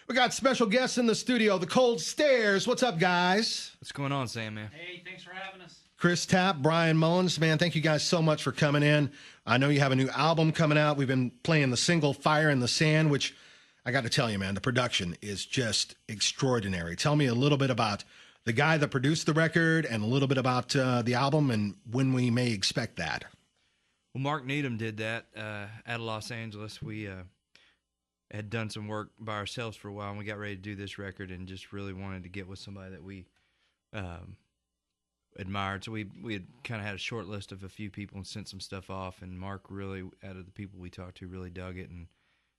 We got special guests in the studio, the Cold Stairs. What's up, guys? What's going on, Sandman? Hey, thanks for having us. Chris Tapp, Brian Mullins. Man, thank you guys so much for coming in. I know you have a new album coming out. We've been playing the single Fire in the Sand, which I got to tell you, man, the production is just extraordinary. Tell me a little bit about the guy that produced the record and a little bit about the album and when we may expect that. Well, Mark Needham did that out of Los Angeles. We had done some work by ourselves for a while, and we got ready to do this record and just really wanted to get with somebody that we admired. So we had kind of had a short list of a few people and sent some stuff off, and Mark really, out of the people we talked to, really dug it and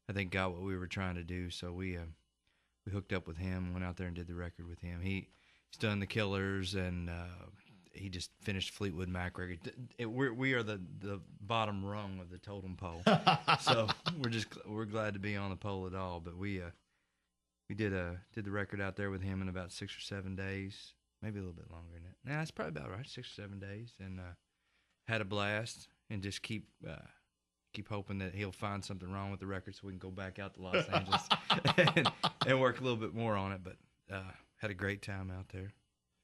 I think got what we were trying to do. So we hooked up with him, went out there and did the record with him. He's done The Killers, and he just finished Fleetwood Mac record. We are the bottom rung of the totem pole, so we're glad to be on the pole at all. But we did the record out there with him in about 6 or 7 days, maybe a little bit longer than that. Nah, it's probably about right, 6 or 7 days, and had a blast. And just keep hoping that he'll find something wrong with the record so we can go back out to Los Angeles and work a little bit more on it. But had a great time out there.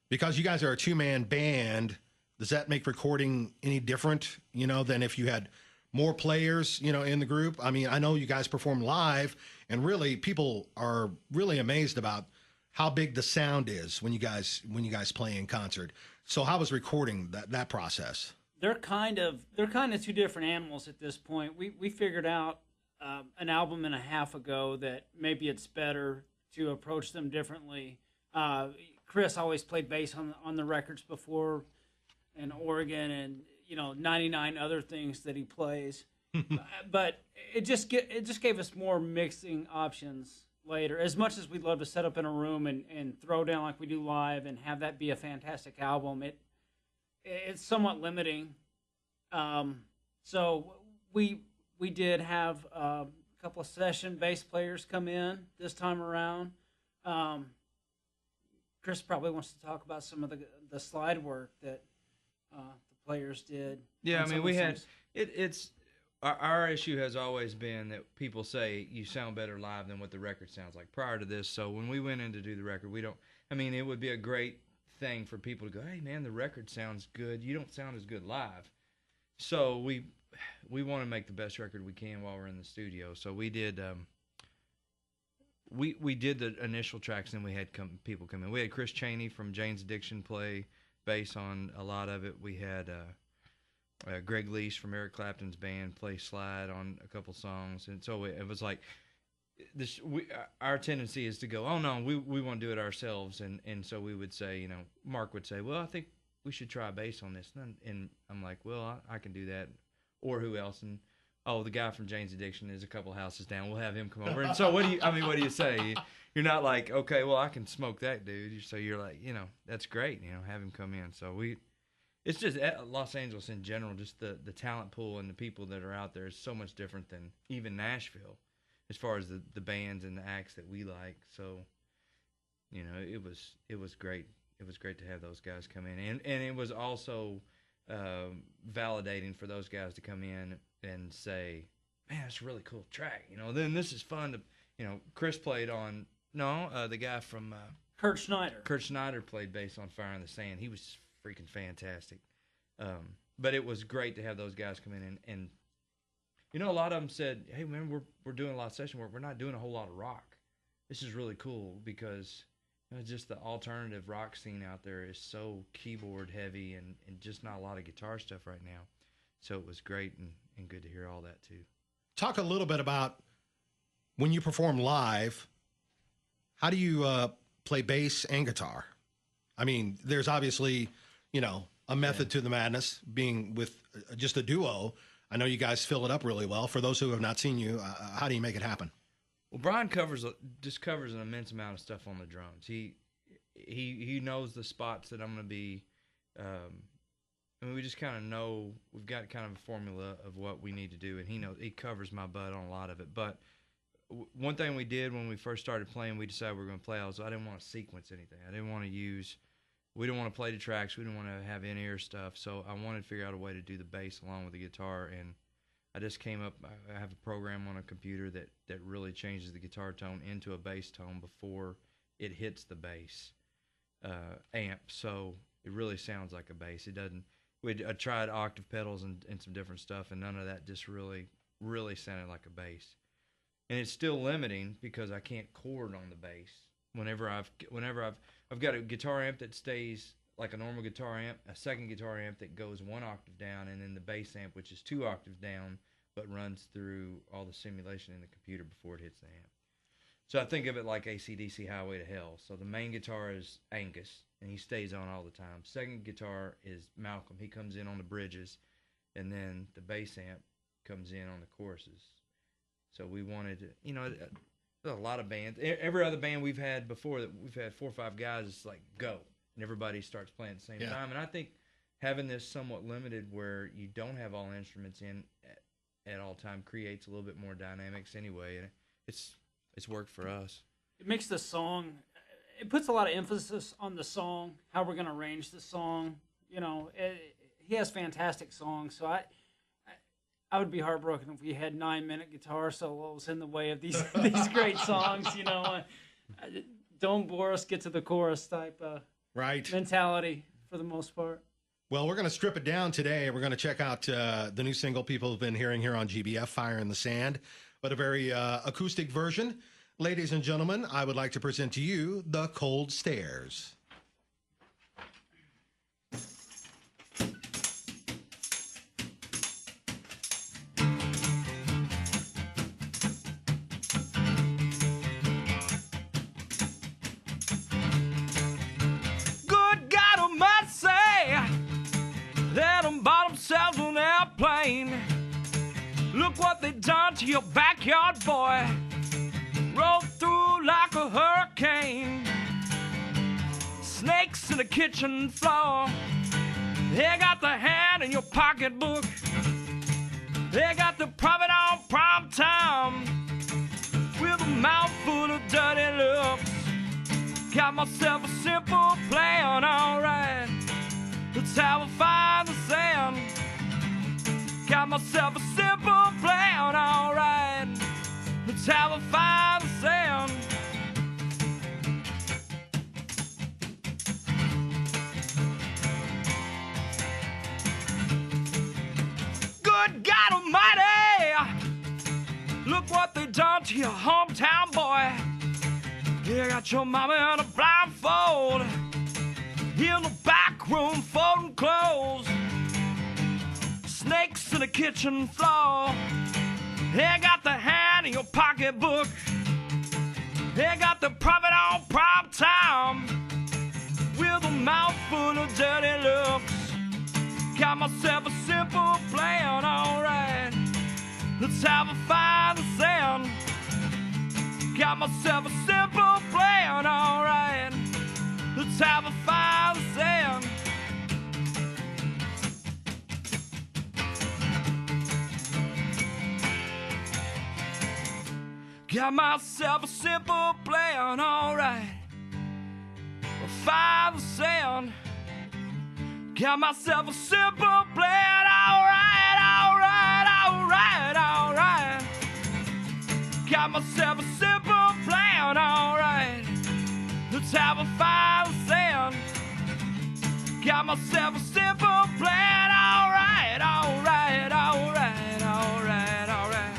Because you guys are a two-man band, does that make recording any different, than if you had more players, in the group? I mean, I know you guys perform live, and really people are really amazed about how big the sound is when you guys play in concert. So how was recording that process? They're kind of two different animals at this point. We figured out an album and a half ago that maybe it's better to approach them differently. Chris always played bass on the records before in Oregon, and 99 other things that he plays. But it just gave us more mixing options later. As much as we'd love to set up in a room and throw down like we do live and have that be a fantastic album, it's somewhat limiting. So we did have a couple of session bass players come in this time around. Chris probably wants to talk about some of the slide work that the players did. Yeah, I mean, we had it's our issue has always been that people say you sound better live than what the record sounds like prior to this. So when we went in to do the record, it would be a great thing for people to go, hey man, the record sounds good. You don't sound as good live. So we want to make the best record we can while we're in the studio. So we did. We did the initial tracks, and we had people come in. We had Chris Chaney from Jane's Addiction play bass on a lot of it. We had Greg Leash from Eric Clapton's band play slide on a couple songs. And so it was like this. Our tendency is to go, oh no, we want to do it ourselves. And so we would say, Mark would say, well, I think we should try bass on this. And I'm like, well, I can do that. Or who else? And oh, the guy from Jane's Addiction is a couple houses down. We'll have him come over. And so what do you say? You're not like, okay, well, I can smoke that dude. So you're like, that's great, have him come in. So it's just Los Angeles in general, just the talent pool and the people that are out there is so much different than even Nashville as far as the bands and the acts that we like. So, it was great. It was great to have those guys come in. And it was also validating for those guys to come in and say, man, that's a really cool track. Then this is fun to, Chris played on, the guy from Kurt Schneider. Kurt Schneider played bass on Fire in the Sand. He was freaking fantastic. But it was great to have those guys come in and a lot of them said, hey man, we're doing a lot of session work. We're not doing a whole lot of rock. This is really cool because just the alternative rock scene out there is so keyboard heavy and just not a lot of guitar stuff right now. So it was great and good to hear all that too. Talk a little bit about when you perform live, how do you play bass and guitar? I mean, there's obviously, a method to the madness being with just a duo. I know you guys fill it up really well. For those who have not seen you, how do you make it happen? Well, Brian covers an immense amount of stuff on the drums. He knows the spots that I'm going to be. We just kind of know we've got kind of a formula of what we need to do, and he covers my butt on a lot of it. But one thing we did when we first started playing, we decided we were going to play. I didn't want to sequence anything. I didn't want to use. We didn't want to play the tracks. We didn't want to have in-ear stuff. So I wanted to figure out a way to do the bass along with the guitar, and I just came up. I have a program on a computer that really changes the guitar tone into a bass tone before it hits the bass amp. So it really sounds like a bass. It doesn't. I tried octave pedals and some different stuff, and none of that just really sounded like a bass. And it's still limiting because I can't chord on the bass. Whenever I've got a guitar amp that stays like a normal guitar amp, a second guitar amp that goes 1 octave down, and then the bass amp, which is 2 octaves down, but runs through all the simulation in the computer before it hits the amp. So I think of it like AC/DC Highway to Hell. So the main guitar is Angus, and he stays on all the time. Second guitar is Malcolm. He comes in on the bridges, and then the bass amp comes in on the choruses. So we wanted to, a lot of bands. Every other band we've had before, that we've had 4 or 5 guys, it's like, go. And everybody starts playing at the same time. And I think having this somewhat limited where you don't have all instruments in at all time creates a little bit more dynamics anyway. And it's worked for us. It makes the song, it puts a lot of emphasis on the song, how we're going to arrange the song. He has fantastic songs, so I would be heartbroken if we had 9-minute guitar solos in the way of these great songs. Don't bore us, get to the chorus type mentality for the most part. Well, we're going to strip it down today. We're going to check out the new single people have been hearing here on GBF, Fire in the Sand, but a very acoustic version. Ladies and gentlemen, I would like to present to you The Cold Stairs. Good God Almighty, say, let them bought themselves an airplane. Look what they done to your backyard, boy. Rolled through like a hurricane. Snakes in the kitchen floor. They got the hand in your pocketbook. They got the profit on prime time. With a mouth full of dirty looks. Got myself a simple plan, alright. Let's have a fire in the sand. Got myself a simple plan, alright. Let's have a fire in the sand. Good God Almighty, look what they done to your hometown boy. You got your mama in a blindfold, in the back room folding clothes. Snakes in the kitchen floor. They got the hand in your pocketbook. They got the profit on prime time. With a mouth full of dirty looks. Got myself a simple plan, alright. Let's have a fire in the sand. Got myself a simple plan, alright. Let's have a fire in the sand. Got myself a simple plan, alright. A fire in the sand. Got myself a simple plan, alright, alright, alright, alright. Got myself a simple plan, alright. Let's have a fire in the sand. Got myself a simple plan, alright, alright, alright, alright, alright.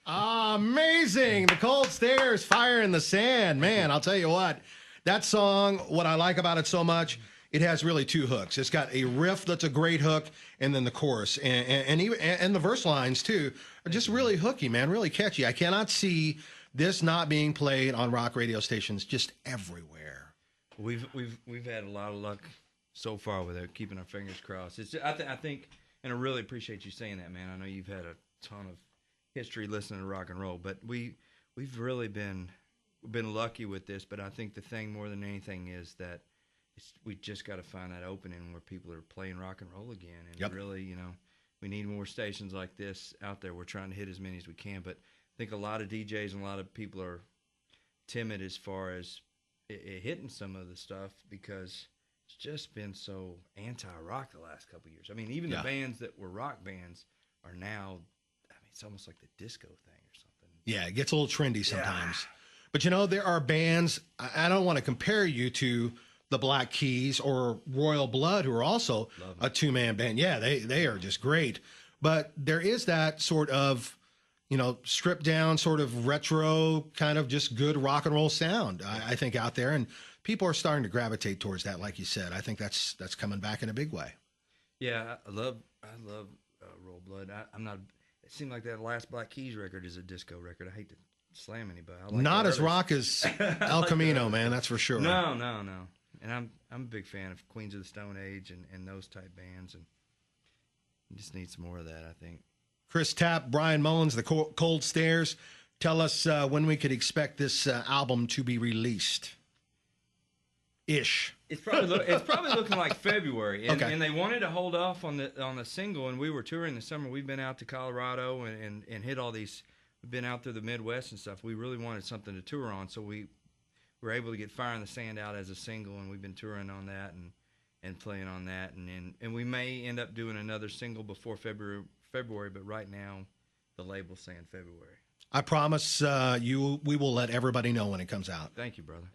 Amazing. The Cold Stairs, Fire in the Sand. Man, I'll tell you what, that song, what I like about it so much, it has really 2 hooks. It's got a riff that's a great hook, and then the chorus. And the verse lines, too, are just really hooky, man, really catchy. I cannot see this not being played on rock radio stations just everywhere. We've had a lot of luck so far with it, keeping our fingers crossed. I think, and I really appreciate you saying that, man. I know you've had a ton of history listening to rock and roll, but we've really been lucky with this. But I think the thing more than anything is that we just got to find that opening where people are playing rock and roll again. And really, we need more stations like this out there. We're trying to hit as many as we can, but I think a lot of DJs and a lot of people are timid as far as hitting some of the stuff because it's just been so anti-rock the last couple of years. I mean, even the bands that were rock bands are now, I mean, it's almost like the disco thing or something. Yeah, it gets a little trendy sometimes. But, there are bands, I don't want to compare you to the Black Keys or Royal Blood, who are also a two-man band. Yeah, they are just great. But there is that sort of, stripped down, sort of retro, kind of just good rock and roll sound, I think, out there. And people are starting to gravitate towards that, like you said. I think that's coming back in a big way. Yeah, I love Royal Blood. I'm not. It seemed like that last Black Keys record is a disco record. I hate to slam anybody. I like not as rock as El Camino, man. That's for sure. No. And I'm a big fan of Queens of the Stone Age and those type bands, and you just need some more of that, I think. Chris Tapp, Brian Mullins, the Cold Stairs. Tell us when we could expect this album to be released. It's probably looking like February, and, Okay. and they wanted to hold off on the single. And we were touring this summer. We've been out to Colorado and hit all these. We've been out through the Midwest and stuff. We really wanted something to tour on, so we were able to get Fire in the Sand out as a single, and we've been touring on that and playing on that, and we may end up doing another single before February. But right now, the label's saying February. I promise we will let everybody know when it comes out. Thank you, brother.